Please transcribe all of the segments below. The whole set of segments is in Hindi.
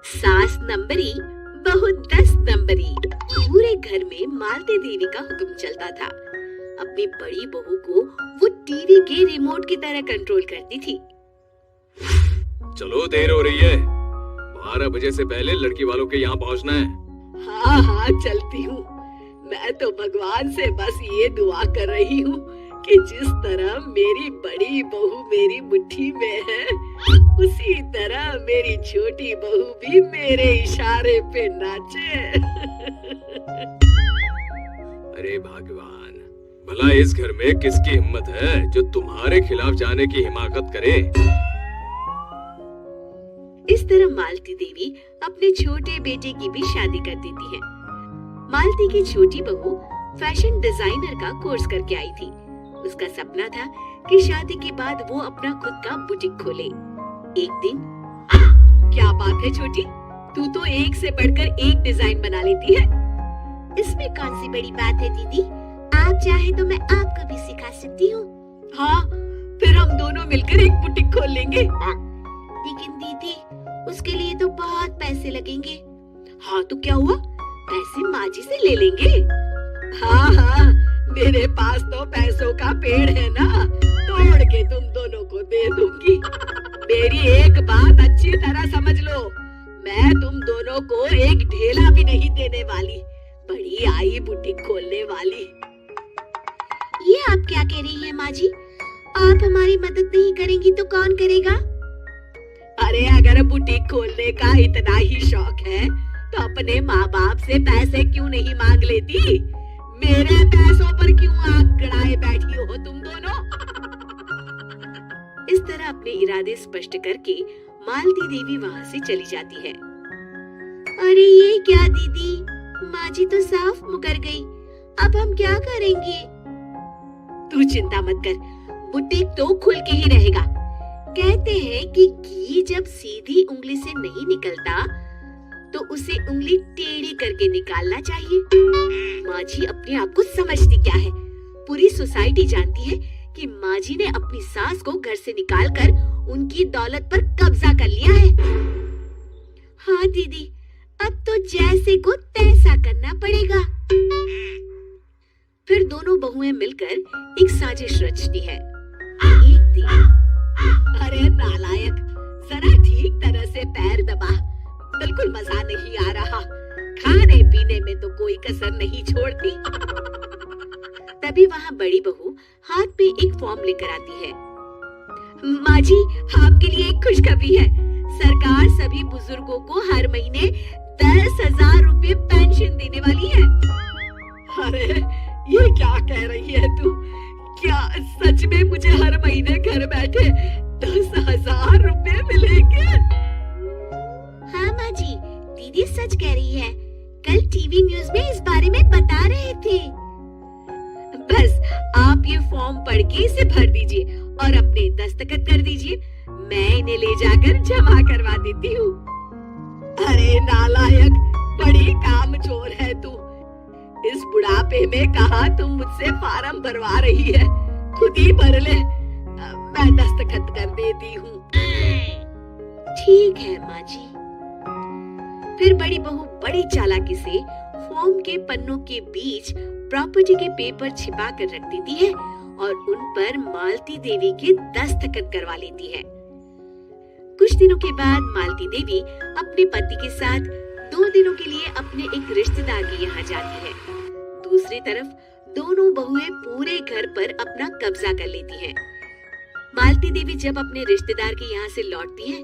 सास नंबरी बहू 10 नंबरी। पूरे घर में मालती देवी का हुक्म चलता था। अपनी बड़ी बहू को वो टीवी के रिमोट की तरह कंट्रोल करती थी। चलो देर हो रही है, 12 बजे से पहले लड़की वालों के यहाँ पहुँचना है। हाँ हाँ चलती हूँ। मैं तो भगवान से बस ये दुआ कर रही हूँ कि जिस तरह मेरी बड़ी बहू मेरी मुट्ठी में है, उसी तरह मेरी छोटी बहू भी मेरे इशारे पे नाचे। अरे भगवान, भला इस घर में किसकी हिम्मत है जो तुम्हारे खिलाफ जाने की हिमाकत करे। इस तरह मालती देवी अपने छोटे बेटे की भी शादी कर देती है। मालती की छोटी बहू फैशन डिजाइनर का कोर्स करके आई थी। उसका सपना था कि शादी के बाद वो अपना खुद का बुटीक खोले। एक दिन, क्या बात है छोटी, तू तो एक से बढ़कर एक डिजाइन बना लेती है। इसमें कौन सी बड़ी बात है दीदी, आप चाहे तो मैं आपको भी सिखा सकती हूँ। हाँ, फिर हम दोनों मिलकर एक बुटीक खोल लेंगे। लेकिन दीदी, उसके लिए तो बहुत पैसे लगेंगे। हाँ तो क्या हुआ, पैसे माँ जी से ले लेंगे। हाँ हाँ, मेरे पास तो पैसों का पेड़ है ना, तोड़ के तुम दोनों को दे दूंगी। मेरी एक बात अच्छी तरह समझ लो, मैं तुम दोनों को एक ढेला भी नहीं देने वाली, बड़ी आई बुटीक खोलने वाली। ये आप क्या कह रही हैं माँ जी, आप हमारी मदद नहीं करेंगी तो कौन करेगा? अरे अगर बुटीक खोलने का इतना ही शौक है तो अपने माँ बाप से पैसे क्यों नहीं मांग लेती? मेरे पैसों पर क्यों आंख गड़ाए बैठी हो तुम दोनों? इस तरह अपने इरादे स्पष्ट करके मालती देवी वहाँ से चली जाती है। अरे ये क्या दीदी, माँ जी तो साफ मुकर गई, अब हम क्या करेंगे? तू चिंता मत कर, बुटीक तो खुल के ही रहेगा। कहते हैं कि घी जब सीधी उंगली से नहीं निकलता तो उसे उंगली टेढ़ी करके निकालना चाहिए। माँ जी अपने आप को समझती क्या है? पूरी सोसाइटी जानती है कि माँ जी ने अपनी सास को घर से निकालकर उनकी दौलत पर कब्जा कर लिया है। हाँ दीदी, अब तो जैसे को तैसा करना पड़ेगा। फिर दोनों बहुएं मिलकर एक साजिश रचती है। एक दिन, अरे नालायक, जरा ठीक तरह से पैर दबा, बिल्कुल मजा नहीं आ रहा, खाने पीने में तो कोई कसर नहीं छोड़ती। तभी वहाँ बड़ी बहू हाथ में एक फॉर्म लेकर आती है। माँ जी, आपके लिए एक खुशखबरी है, सरकार सभी बुजुर्गों को हर महीने 10,000 रुपए पेंशन देने वाली है। अरे ये क्या कह रही है तू? क्या सच में मुझे हर महीने घर बैठे 10,000 रुपए मिलेंगे? हाँ माँ जी, दीदी सच कह रही है, कल टीवी न्यूज़ में इस बारे में बता रहे थे। बस आप ये फॉर्म पढ़ के इसे भर दीजिए और अपने दस्तखत कर दीजिए, मैं इन्हें ले जाकर जमा करवा देती हूँ। अरे नालायक, बड़ी कामचोर है तू, इस बुढ़ापे में कहा तुम मुझसे फार्म भरवा रही है, खुद ही भर ले, मैं दस्तखत कर देती हूँ। ठीक है माँ जी। फिर बड़ी बहू बड़ी चालाकी से फॉर्म के पन्नों के बीच प्रॉपर्टी के पेपर छिपा कर रख देती है और उन पर मालती देवी के दस्तखत करवा लेती है। कुछ दिनों के बाद मालती देवी अपने पति के साथ 2 दिनों के लिए अपने एक रिश्तेदार के यहाँ जाती है। दूसरी तरफ दोनों बहुएं पूरे घर पर अपना कब्जा कर लेती हैं। मालती देवी जब अपने रिश्तेदार के यहाँ से लौटती है,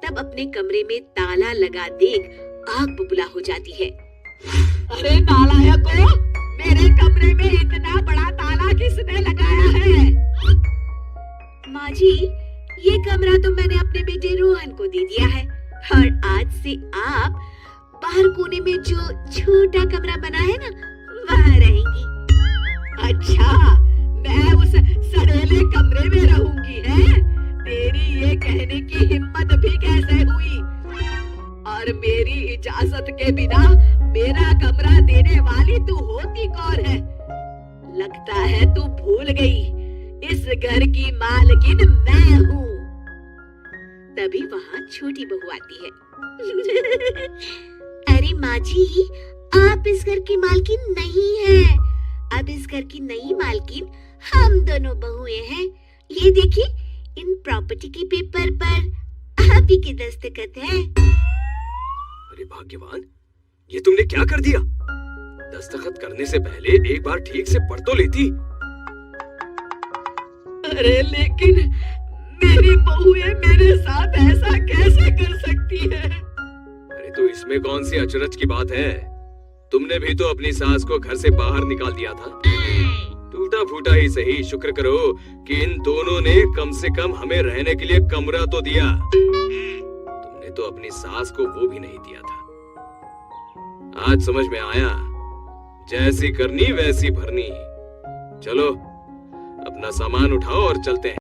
तब अपने कमरे में ताला लगा देख आग बबूला हो जाती है। अरे नालायकों, मेरे कमरे में इतना बड़ा ताला किसने लगाया है? माँ जी, ये कमरा तो मैंने अपने बेटे रोहन को दे दिया है और आज से आप बाहर कोने में जो छोटा कमरा बना है ना, वहाँ रहेंगी। अच्छा, मैं उस सड़ेले कमरे में रहूंगी है? तेरी ये कहने की हिम्मत भी कैसे हुई? और मेरी इजाजत के बिना मेरा कमरा देने वाली तू होती कौन है? लगता है तू भूल गई, इस घर की मालकिन मैं हूँ। तभी वहाँ छोटी बहू आती है। अरे माँ जी, आप इस घर की मालकिन नहीं हैं। अब इस घर की नई मालकिन हम दोनों बहुएं हैं। ये देखिए, इन प्रॉपर्टी के पेपर पर आप ही के दस्तखत हैं। अरे भाग्यवान, ये तुमने क्या कर दिया? दस्तखत करने से पहले एक बार ठीक से पढ़ तो लेती। अरे लेकिन मेरी बहुएं मेरे साथ ऐसा कैसे कर सकती है? अरे तो इसमें कौन सी अचरज की बात है? तुमने भी तो अपनी सास को घर से बाहर निकाल दिया था। टूटा फूटा ही सही, शुक्र करो कि इन दोनों ने कम से कम हमें रहने के लिए कमरा तो दिया। तुमने तो अपनी सास को वो भी नहीं दिया था। आज समझ में आया, जैसी करनी वैसी भरनी। चलो अपना सामान उठाओ और चलते हैं।